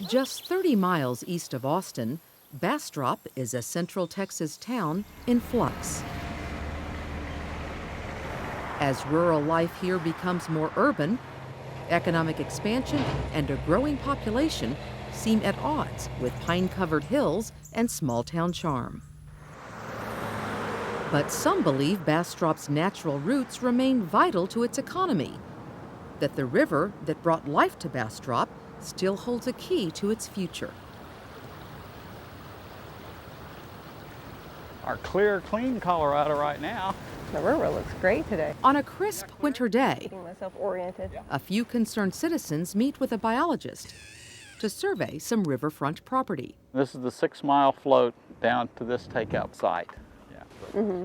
Just 30 miles east of Austin, Bastrop is a Central Texas town in flux. As rural life here becomes more urban, economic expansion and a growing population seem at odds with pine-covered hills and small-town charm. But some believe Bastrop's natural roots remain vital to its economy, that the river that brought life to Bastrop still holds a key to its future. Our clear, clean Colorado right now. The river looks great today. On a crisp winter day, Getting myself oriented. a few concerned citizens meet with a biologist to survey some riverfront property. This is the 6-mile float down to this takeout site.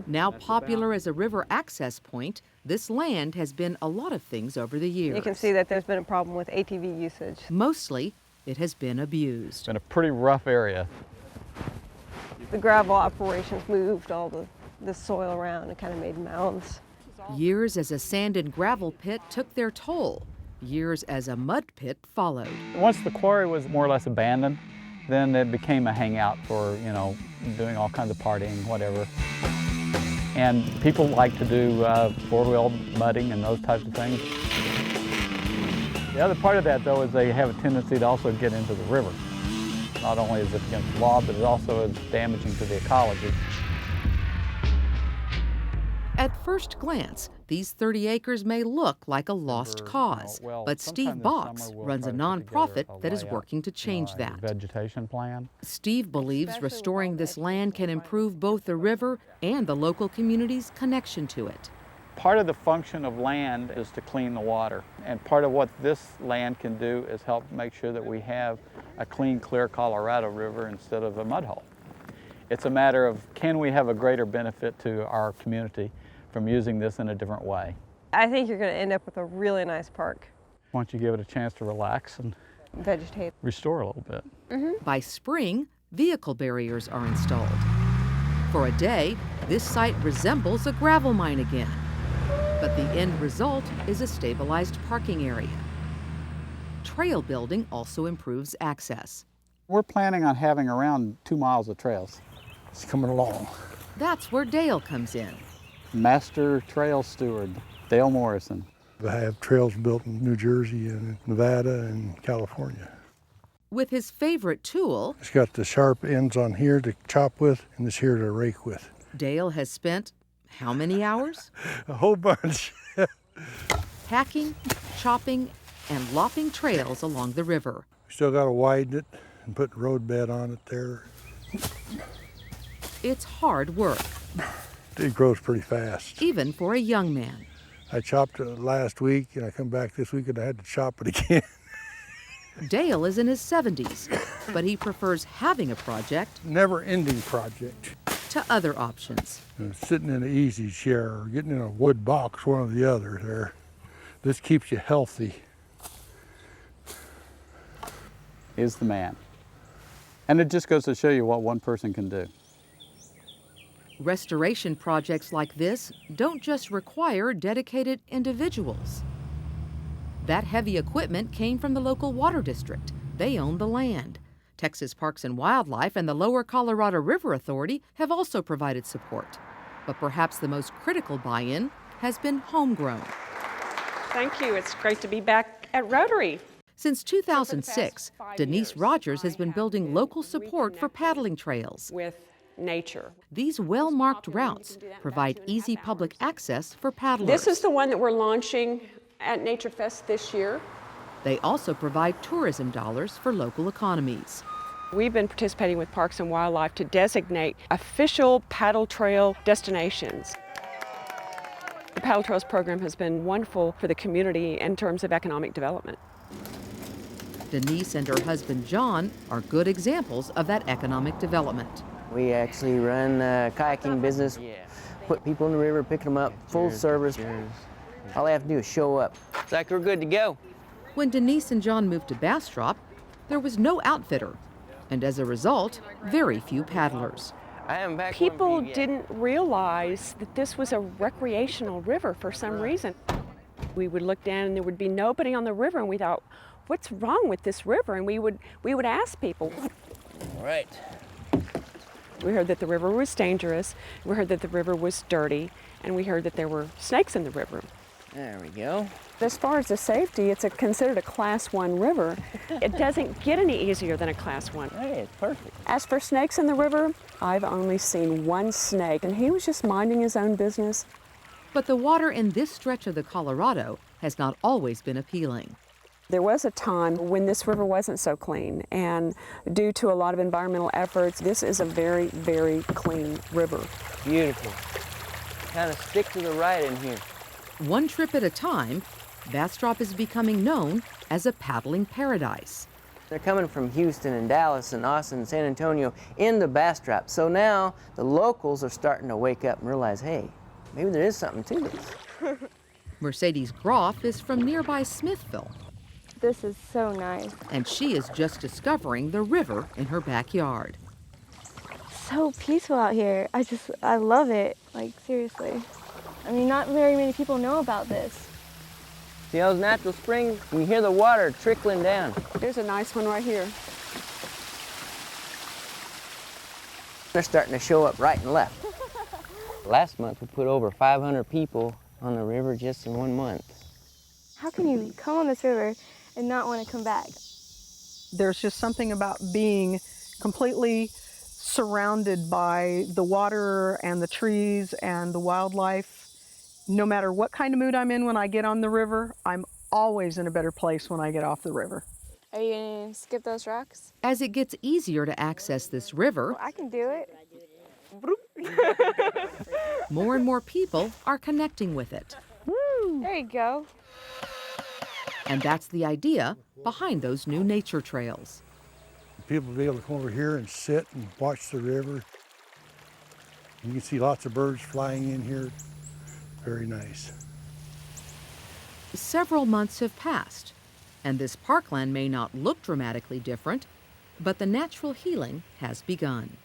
Now popular as a river access point, this land has been a lot of things over the years. You can see that there's been a problem with ATV usage. Mostly, it has been abused. It's been a pretty rough area. The gravel operations moved all the soil around and kind of made mounds. Years as a sand and gravel pit took their toll. Years as a mud pit followed. Once the quarry was more or less abandoned, then it became a hangout for, doing all kinds of partying, whatever. And people like to do four-wheel mudding and those types of things. The other part of that, though, is they have a tendency to also get into the river. Not only is it against the law, but it also is damaging to the ecology. At first glance, these 30 acres may look like a lost cause, but Steve Box runs a nonprofit that is working to change that. Vegetation plan. Steve believes restoring this land can improve both the river and the local community's connection to it. Part of the function of land is to clean the water, and part of what this land can do is help make sure that we have a clean, clear Colorado River instead of a mud hole. It's a matter of, can we have a greater benefit to our community from using this in a different way? I think you're going to end up with a really nice park. Once you give it a chance to relax and Vegetate. restore a little bit. By spring, vehicle barriers are installed. For a day, this site resembles a gravel mine again, but the end result is a stabilized parking area. Trail building also improves access. We're planning on having around 2 miles of trails. It's coming along. That's where Dale comes in. Master Trail Steward, Dale Morrison. I have trails built in New Jersey and Nevada and California. With his favorite tool, It's got the sharp ends on here to chop with and this here to rake with. Dale has spent how many hours? A whole bunch. Hacking, chopping, and lopping trails along the river. Still got to widen it and put road bed on it there. It's hard work, It grows pretty fast. even for a young man. I chopped it last week and I come back this week and I had to chop it again. Dale is in his 70s, but he prefers having a project Never ending project. to other options. Sitting in an easy chair or getting in a wood box, one or the other there. This keeps you healthy. Is the man. And it just goes to show you what one person can do. Restoration projects like this don't just require dedicated individuals. That heavy equipment came from the local water district. They own the land. Texas Parks and Wildlife and the Lower Colorado River Authority have also provided support. But perhaps the most critical buy-in has been homegrown. Thank you. It's great to be back at Rotary. Since 2006, Denise Rogers has been building local support for paddling trails. With nature. These well-marked routes provide easy public access for paddlers. This is the one that we're launching at Nature Fest this year. They also provide tourism dollars for local economies. We've been participating with Parks and Wildlife to designate official paddle trail destinations. The Paddle Trails program has been wonderful for the community in terms of economic development. Denise and her husband John are good examples of that economic development. We actually run a kayaking business, put people in the river, pick them up, full service. All they have to do is show up. It's like we're good to go. When Denise and John moved to Bastrop, there was no outfitter, and as a result, very few paddlers. People didn't realize that this was a recreational river for some reason. We would look down and there would be nobody on the river, and we thought, what's wrong with this river? And we would ask people. All right. We heard that the river was dangerous, we heard that the river was dirty, and we heard that there were snakes in the river. There we go. As far as the safety, it's considered a Class 1 river. It doesn't get any easier than a Class 1. Hey, it's perfect. As for snakes in the river, I've only seen one snake, and he was just minding his own business. But the water in this stretch of the Colorado has not always been appealing. There was a time when this river wasn't so clean, and due to a lot of environmental efforts, this is a very, very clean river. Beautiful. Kind of stick to the right in here. One trip at a time, Bastrop is becoming known as a paddling paradise. They're coming from Houston and Dallas and Austin and San Antonio into Bastrop. So now the locals are starting to wake up and realize, hey, maybe there is something to this. Mercedes Groff is from nearby Smithville, This is so nice. and she is just discovering the river in her backyard. So peaceful out here. I love it. Like, seriously. I mean, not very many people know about this. See those natural springs? You can hear the water trickling down. There's a nice one right here. They're starting to show up right and left. Last month we put over 500 people on the river just in 1 month. How can you come on this river and not want to come back? There's just something about being completely surrounded by the water and the trees and the wildlife. No matter what kind of mood I'm in when I get on the river, I'm always in a better place when I get off the river. Are you going to skip those rocks? As it gets easier to access this river, I can do it. more and more people are connecting with it. There you go. And that's the idea behind those new nature trails. People will be able to come over here and sit and watch the river. You can see lots of birds flying in here. Very nice. Several months have passed, and this parkland may not look dramatically different, but the natural healing has begun.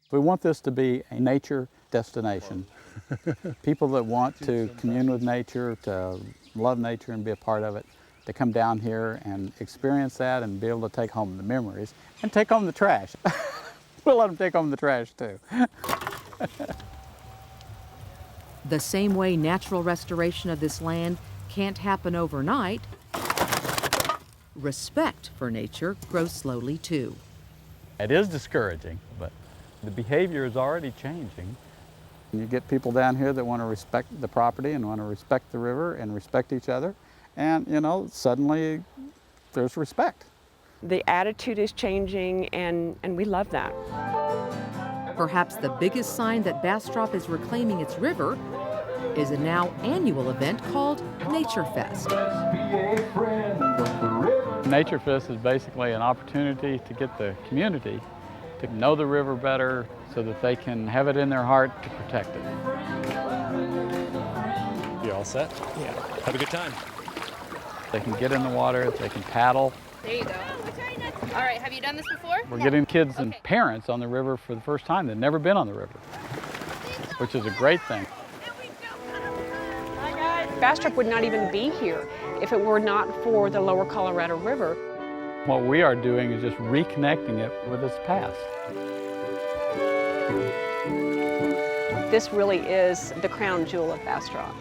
We want this to be a nature destination. People that want to commune with nature, to love nature and be a part of it, to come down here and experience that and be able to take home the memories and take home the trash. We'll let them take home the trash too. The same way natural restoration of this land can't happen overnight, respect for nature grows slowly too. It is discouraging, but the behavior is already changing. You get people down here that want to respect the property and want to respect the river and respect each other, and you know, suddenly there's respect. The attitude is changing, and we love that. Perhaps the biggest sign that Bastrop is reclaiming its river is a now annual event called Nature Fest. Nature Fest is basically an opportunity to get the community to know the river better so that they can have it in their heart to protect it. You all set? Yeah. Have a good time. They can get in the water, they can paddle. There you go. All right, have you done this before? We're getting kids and parents on the river for the first time. They've never been on the river, which is a great thing. Bastrop would not even be here if it were not for the lower Colorado River. What we are doing is just reconnecting it with its past. This really is the crown jewel of Bastrop.